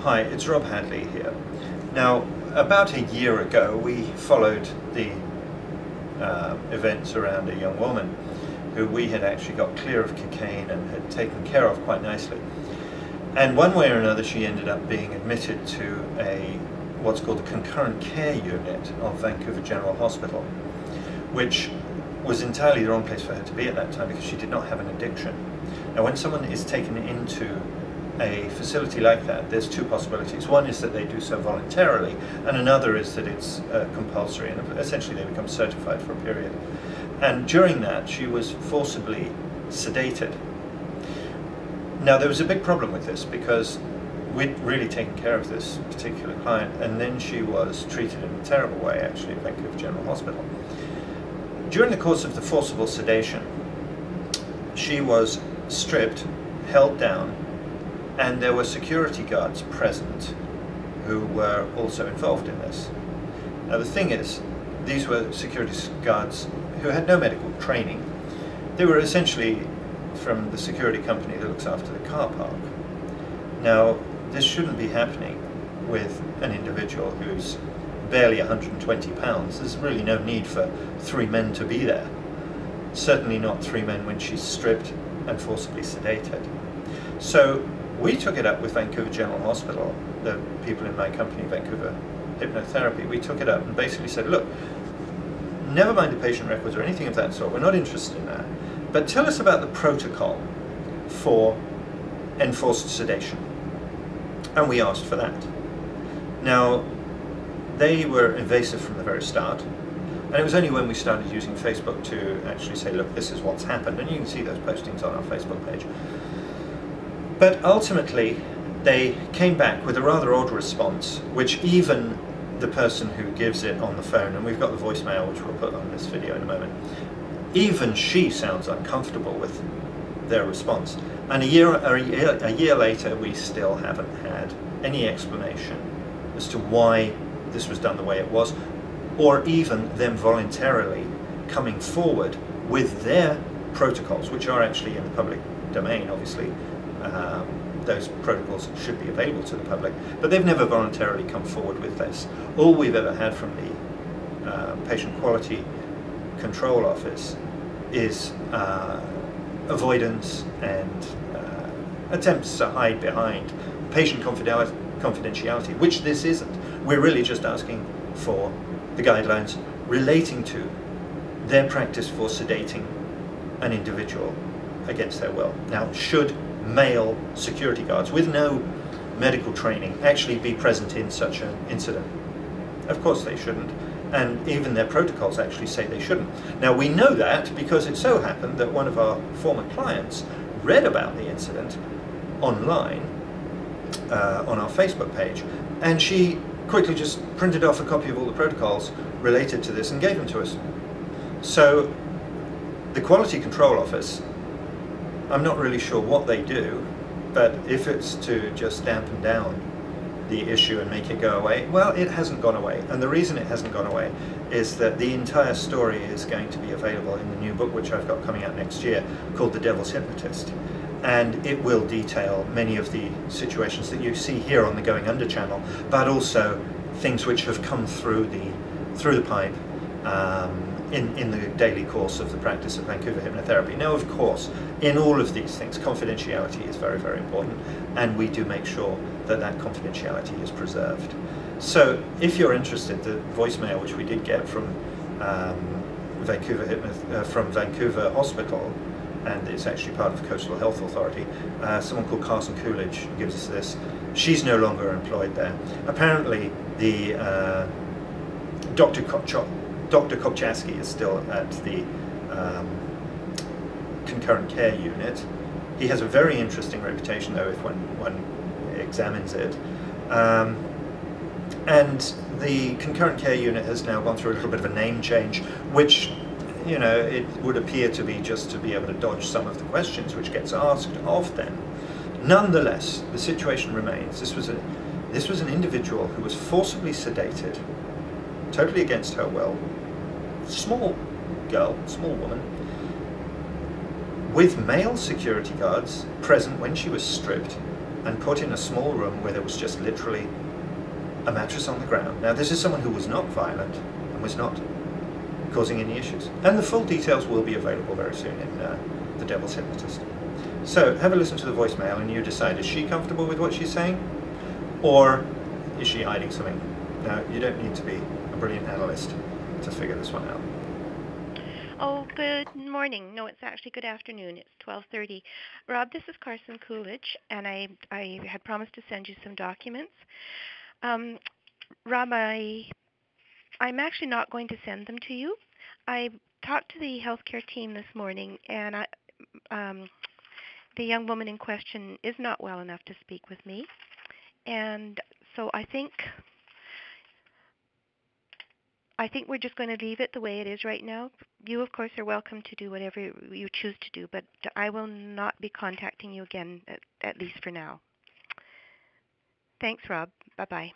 Hi, it's Rob Hadley here. Now, about a year ago, we followed the events around a young woman who we had actually got clear of cocaine and had taken care of quite nicely. And one way or another, she ended up being admitted to what's called the Concurrent Care Unit of Vancouver General Hospital, which was entirely the wrong place for her to be at that time because she did not have an addiction. Now, when someone is taken into a facility like that, there's two possibilities. One is that they do so voluntarily, and another is that it's compulsory, and essentially they become certified for a period. And during that, she was forcibly sedated. Now, there was a big problem with this because we'd really taken care of this particular client, and then she was treated in a terrible way, actually, at Vancouver General Hospital. During the course of the forcible sedation, she was stripped, held down, and there were security guards present who were also involved in this. Now, the thing is, these were security guards who had no medical training. They were essentially from the security company that looks after the car park. Now, this shouldn't be happening with an individual who's barely 120 pounds. There's really no need for three men to be there. Certainly not three men when she's stripped and forcibly sedated. So we took it up with Vancouver General Hospital, the people in my company, Vancouver Hypnotherapy. We took it up and basically said, look, never mind the patient records or anything of that sort, we're not interested in that, but tell us about the protocol for enforced sedation. And we asked for that. Now, they were evasive from the very start, and it was only when we started using Facebook to actually say, look, this is what's happened, and you can see those postings on our Facebook page. But ultimately, they came back with a rather odd response, which even the person who gives it on the phone, and we've got the voicemail which we'll put on this video in a moment, even she sounds uncomfortable with their response. And a year later, we still haven't had any explanation as to why this was done the way it was, or even them voluntarily coming forward with their protocols, which are actually in the public domain, obviously. Those protocols should be available to the public, but they've never voluntarily come forward with this. All we've ever had from the Patient Quality Control Office is avoidance and attempts to hide behind patient confidentiality, which this isn't. We're really just asking for the guidelines relating to their practice for sedating an individual against their will. Now, should male security guards with no medical training actually be present in such an incident? Of course they shouldn't, and even their protocols actually say they shouldn't. Now, we know that because it so happened that one of our former clients read about the incident online on our Facebook page, and she quickly just printed off a copy of all the protocols related to this and gave them to us. So the Quality Control Office, I'm not really sure what they do, but if it's to just dampen down the issue and make it go away, well, it hasn't gone away. And the reason it hasn't gone away is that the entire story is going to be available in the new book, which I've got coming out next year, called The Devils Hypnotist. And it will detail many of the situations that you see here on the Going Under channel, but also things which have come through the pipe in the daily course of the practice of Vancouver Hypnotherapy. Now, of course, in all of these things, confidentiality is very, very important, and we do make sure that that confidentiality is preserved. So if you're interested, the voicemail which we did get from Vancouver Hospital, and it's actually part of Coastal Health Authority, someone called Carson Coolidge gives us this. She's no longer employed there. Apparently, the Dr. Kopchaski is still at the Concurrent Care Unit. He has a very interesting reputation, though, if one examines it. And the Concurrent Care Unit has now gone through a little bit of a name change, which, you know, it would appear to be just to be able to dodge some of the questions which gets asked of them. Nonetheless, the situation remains. This was an individual who was forcibly sedated, totally against her will. Small girl, small woman, with male security guards present when she was stripped, and put in a small room where there was just literally a mattress on the ground. Now, this is someone who was not violent and was not causing any issues. And the full details will be available very soon in the Devils Hypnotist. So have a listen to the voicemail and you decide, is she comfortable with what she's saying? Or is she hiding something? Now, you don't need to be a brilliant analyst to figure this one out. Oh, good morning. No, it's actually good afternoon. It's 12:30. Rob, this is Carson Coolidge, and I had promised to send you some documents. Um, Rob, I'm actually not going to send them to you. I talked to the healthcare team this morning, and the young woman in question is not well enough to speak with me, and so I think we're just going to leave it the way it is right now. You, of course, are welcome to do whatever you choose to do, but I will not be contacting you again, at least for now. Thanks, Rob. Bye-bye.